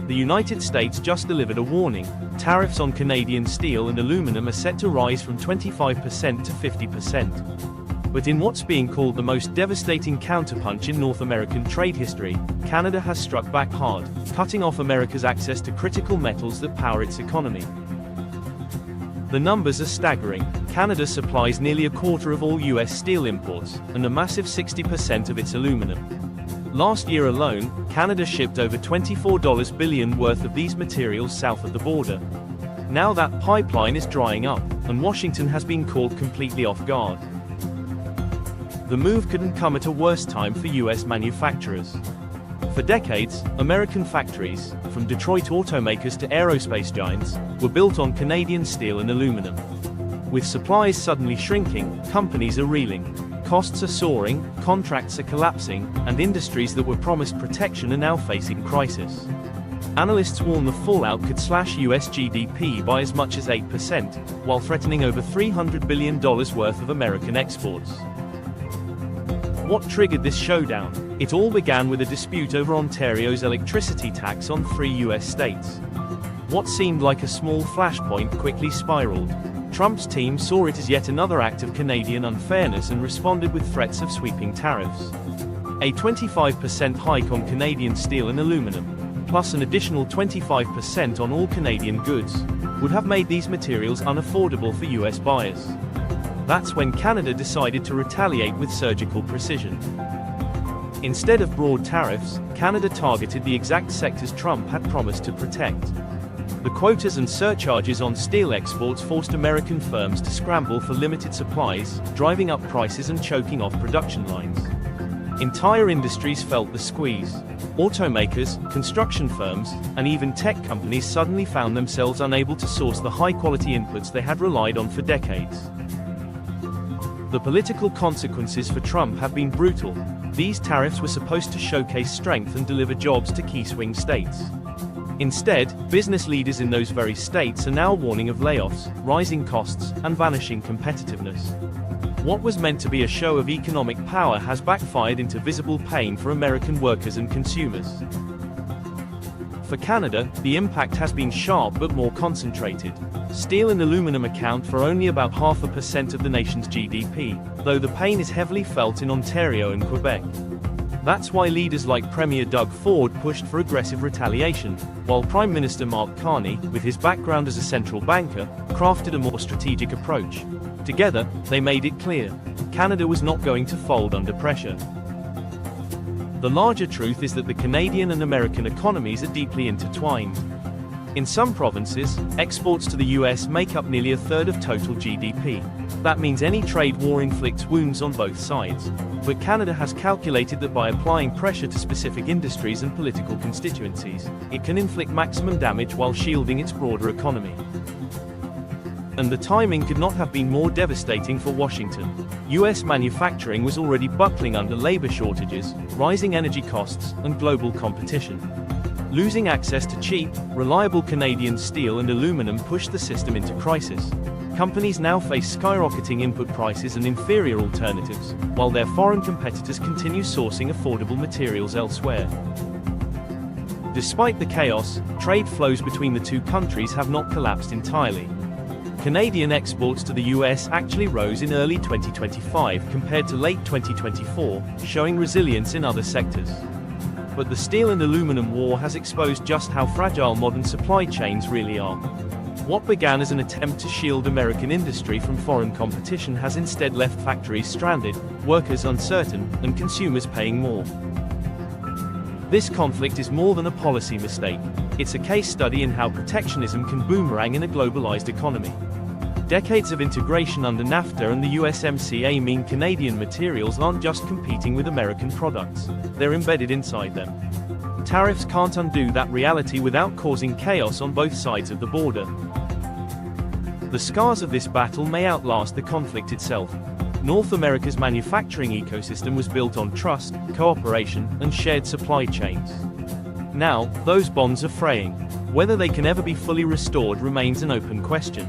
the United States just delivered a warning. Tariffs on Canadian steel and aluminum are set to rise from 25% to 50%. But in what's being called the most devastating counterpunch in North American trade history, Canada has struck back hard, cutting off America's access to critical metals that power its economy. The numbers are staggering. Canada supplies nearly a quarter of all US steel imports, and a massive 60% of its aluminum. Last year alone, Canada shipped over $24 billion worth of these materials south of the border. Now that pipeline is drying up, and Washington has been caught completely off guard. The move couldn't come at a worse time for US manufacturers. For decades, American factories, from Detroit automakers to aerospace giants, were built on Canadian steel and aluminum. With supplies suddenly shrinking, companies are reeling. Costs are soaring, contracts are collapsing, and industries that were promised protection are now facing crisis. Analysts warn the fallout could slash US GDP by as much as 8%, while threatening over $300 billion worth of American exports. What triggered this showdown? It all began with a dispute over Ontario's electricity tax on 3 US states. What seemed like a small flashpoint quickly spiraled. Trump's team saw it as yet another act of Canadian unfairness and responded with threats of sweeping tariffs. A 25% hike on Canadian steel and aluminum, plus an additional 25% on all Canadian goods, would have made these materials unaffordable for US buyers. That's when Canada decided to retaliate with surgical precision. Instead of broad tariffs, Canada targeted the exact sectors Trump had promised to protect. The quotas and surcharges on steel exports forced American firms to scramble for limited supplies, driving up prices and choking off production lines. Entire industries felt the squeeze. Automakers, construction firms, and even tech companies suddenly found themselves unable to source the high-quality inputs they had relied on for decades. The political consequences for Trump have been brutal. These tariffs were supposed to showcase strength and deliver jobs to key swing states. Instead, business leaders in those very states are now warning of layoffs, rising costs, and vanishing competitiveness. What was meant to be a show of economic power has backfired into visible pain for American workers and consumers. For Canada, the impact has been sharp but more concentrated. Steel and aluminum account for only about 0.5% of the nation's GDP, though the pain is heavily felt in Ontario and Quebec. That's why leaders like Premier Doug Ford pushed for aggressive retaliation, while Prime Minister Mark Carney, with his background as a central banker, crafted a more strategic approach. Together, they made it clear: Canada was not going to fold under pressure. The larger truth is that the Canadian and American economies are deeply intertwined. In some provinces, exports to the US make up nearly a third of total GDP. That means any trade war inflicts wounds on both sides. But Canada has calculated that by applying pressure to specific industries and political constituencies, it can inflict maximum damage while shielding its broader economy. And the timing could not have been more devastating for Washington. US manufacturing was already buckling under labor shortages, rising energy costs, and global competition. Losing access to cheap, reliable Canadian steel and aluminum pushed the system into crisis. Companies now face skyrocketing input prices and inferior alternatives, while their foreign competitors continue sourcing affordable materials elsewhere. Despite the chaos, trade flows between the two countries have not collapsed entirely. Canadian exports to the US actually rose in early 2025 compared to late 2024, showing resilience in other sectors. But the steel and aluminum war has exposed just how fragile modern supply chains really are. What began as an attempt to shield American industry from foreign competition has instead left factories stranded, workers uncertain, and consumers paying more. This conflict is more than a policy mistake. It's a case study in how protectionism can boomerang in a globalized economy. Decades of integration under NAFTA and the USMCA mean Canadian materials aren't just competing with American products, they're embedded inside them. Tariffs can't undo that reality without causing chaos on both sides of the border. The scars of this battle may outlast the conflict itself. North America's manufacturing ecosystem was built on trust, cooperation, and shared supply chains. Now, those bonds are fraying. Whether they can ever be fully restored remains an open question.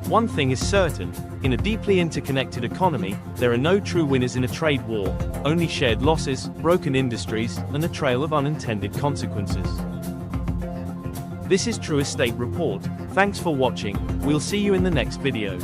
One thing is certain: in a deeply interconnected economy, there are no true winners in a trade war, only shared losses, broken industries, and a trail of unintended consequences. This is True Estate Report. Thanks for watching. We'll see you in the next video.